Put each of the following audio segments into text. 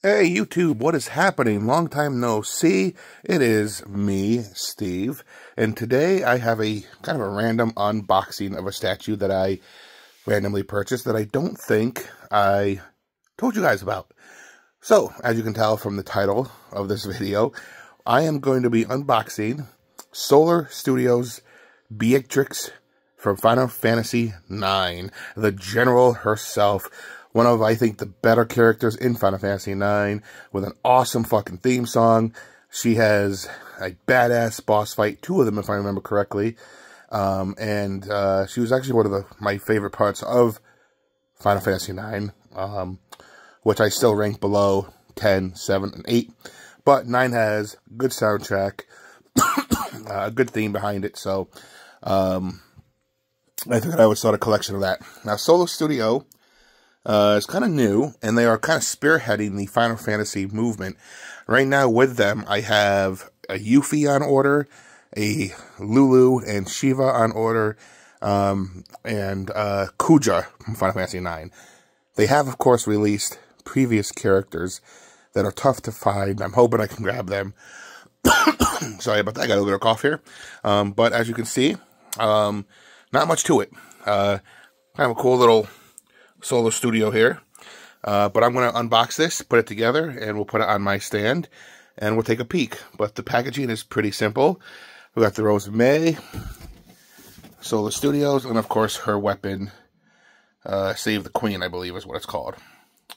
Hey YouTube, what is happening? Long time no see. It is me, Steve, and today I have a kind of a random unboxing of a statue that I randomly purchased that I don't think I told you guys about. So, as you can tell from the title of this video, I am going to be unboxing Solar Studios Beatrix from Final Fantasy IX, the General herself. One of, I think, the better characters in Final Fantasy IX, with an awesome fucking theme song. She has a badass boss fight, two of them if I remember correctly. And she was actually one of my favorite parts of Final Fantasy IX, which I still rank below 10, 7, and 8. But 9 has a good soundtrack, a good theme behind it, so I figured I would start a collection of that. Now, Solar Studio is kind of new, and they are kind of spearheading the Final Fantasy movement. Right now with them, I have a Yuffie on order, a Lulu and Shiva on order, and Kuja from Final Fantasy IX. They have, of course, released previous characters that are tough to find. I'm hoping I can grab them. Sorry about that, I got a little bit of cough here. But as you can see, not much to it. Kind of a cool little Solar Studio here, but I'm going to unbox this, put it together, and we'll put it on my stand, and we'll take a peek. But the packaging is pretty simple. We got the Rose of May, Solar Studios, and of course her weapon, Save the Queen, I believe is what it's called.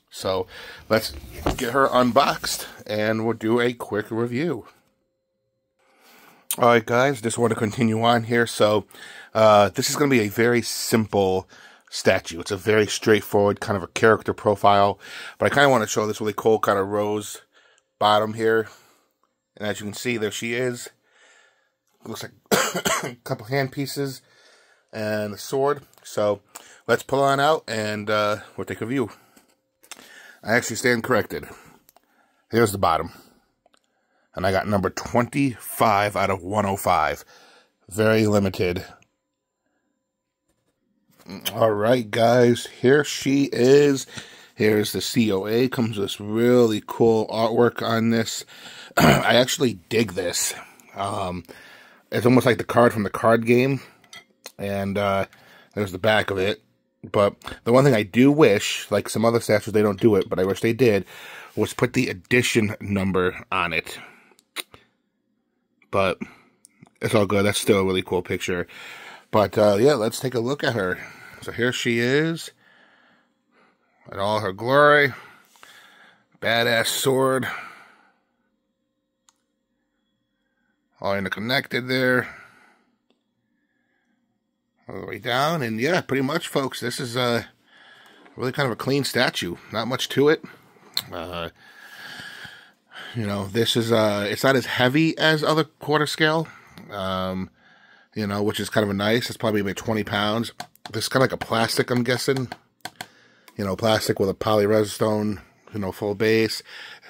So let's get her unboxed, and we'll do a quick review. Alright guys, just want to continue on here. So this is going to be a very simple statue. It's a very straightforward kind of a character profile, but I kind of want to show this really cool kind of rose bottom here. And as you can see, there she is. Looks like a couple hand pieces and a sword. So let's pull on out and we'll take a view. I actually stand corrected. Here's the bottom. And I got number 25 out of 105. Very limited. Alright guys, here she is. Here's the COA. Comes with this really cool artwork on this. I actually dig this. It's almost like the card from the card game. And there's the back of it. But the one thing I do wish, like some other statues, they don't do it, but I wish they did, was put the edition number on it. But it's all good. That's still a really cool picture. But, yeah, let's take a look at her. So here she is, in all her glory. Badass sword. All interconnected there. All the way down. And, yeah, pretty much, folks, this is really kind of a clean statue. Not much to it. You know, this is, it's not as heavy as other quarter scale. You know, which is kind of nice. It's probably about 20 pounds. This is kind of like a plastic, I'm guessing. You know, plastic with a polyresistone, you know, full base.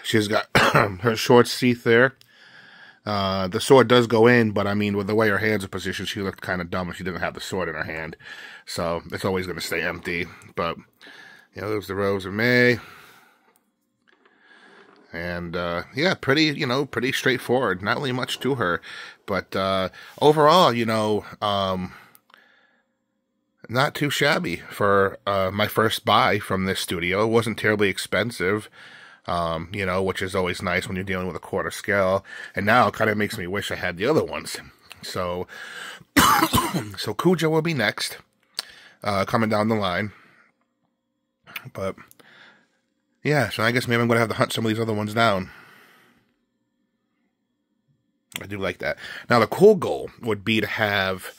She's got her short teeth there. The sword does go in, but I mean, with the way her hands are positioned, she looked kind of dumb if she didn't have the sword in her hand. So, it's always going to stay empty. But, you know, there's the Rose of May. And, yeah, pretty, you know, pretty straightforward. Not really much to her. But, overall, you know, not too shabby for, my first buy from this studio. It wasn't terribly expensive, you know, which is always nice when you're dealing with a quarter scale. And now it kind of makes me wish I had the other ones. So, so Kuja will be next, coming down the line. But yeah, so I guess maybe I'm going to have to hunt some of these other ones down. I do like that. Now, the cool goal would be to have...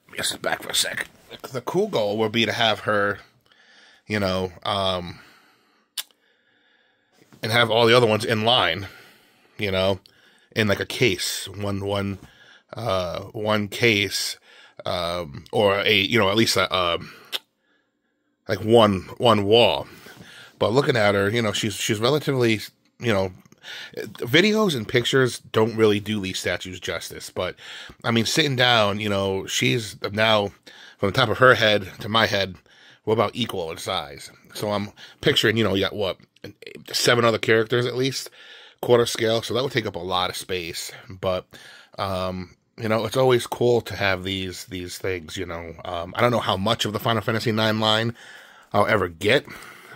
Let me get this back for a sec. The cool goal would be to have her, you know, and have all the other ones in line, you know, in like a case. One case, or a, you know, at least a, like one wall. But looking at her, you know, she's relatively, you know, videos and pictures don't really do these statues justice. But, I mean, sitting down, you know, she's now, from the top of her head to my head, were about equal in size. So I'm picturing, you got what, 7 other characters at least, quarter scale. So that would take up a lot of space. But, it's always cool to have these things, I don't know how much of the Final Fantasy IX line I'll ever get.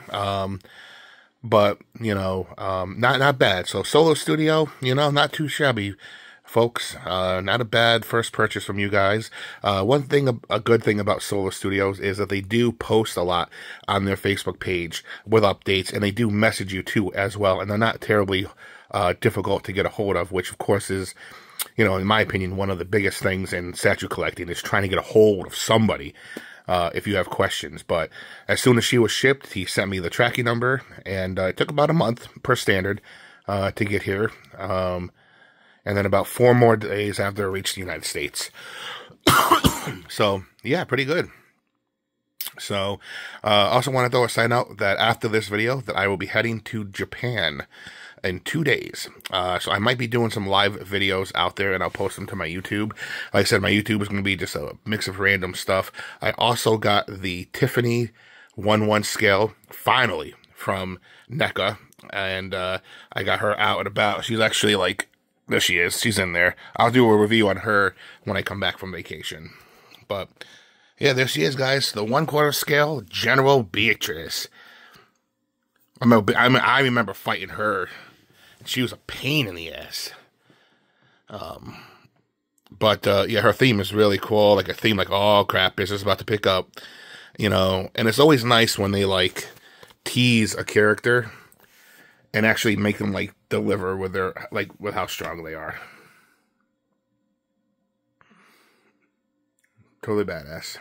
But, not bad. So Solo Studio, not too shabby, folks. Not a bad first purchase from you guys. One thing, a good thing about Solo Studios is that they do post a lot on their Facebook page with updates, and they do message you too as well, and they're not terribly difficult to get a hold of, which of course is, in my opinion, one of the biggest things in statue collecting is trying to get a hold of somebody if you have questions. But as soon as she was shipped, he sent me the tracking number, and it took about a month per standard to get here. And then about 4 more days after it reached the United States. So, yeah, pretty good. So, also want to throw a sign out that after this video, that I will be heading to Japan in 2 days. So I might be doing some live videos out there, and I'll post them to my YouTube. Like I said, my YouTube is going to be just a mix of random stuff. I also got the Tiffany 1/1 scale, finally, from NECA. And I got her out and about. She's actually like... There she is. She's in there. I'll do a review on her when I come back from vacation. But, yeah, there she is, guys. The 1/4 scale General Beatrix. I remember fighting her. She was a pain in the ass. But yeah, her theme is really cool. Like a theme like, oh, crap, business about to pick up. And it's always nice when they, like, tease a character and actually make them, like, deliver with their, like, with how strong they are. Totally badass.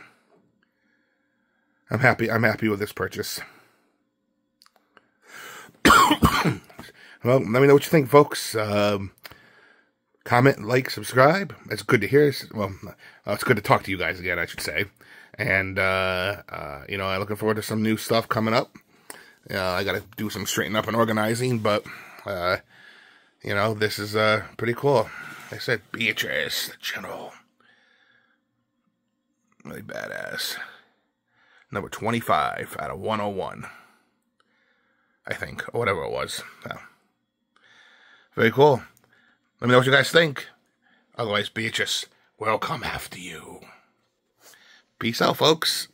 I'm happy with this purchase. Well, let me know what you think, folks. Comment, like, subscribe. It's good to hear. Well, it's good to talk to you guys again, I should say. And, I'm looking forward to some new stuff coming up. I gotta do some straightening up and organizing, but, this is, pretty cool. Like I said, Beatrix, the General. Really badass. Number 25 out of 101. I think, or whatever it was. So, very cool. Let me know what you guys think. Otherwise, Beatrix will come after you. Peace out, folks.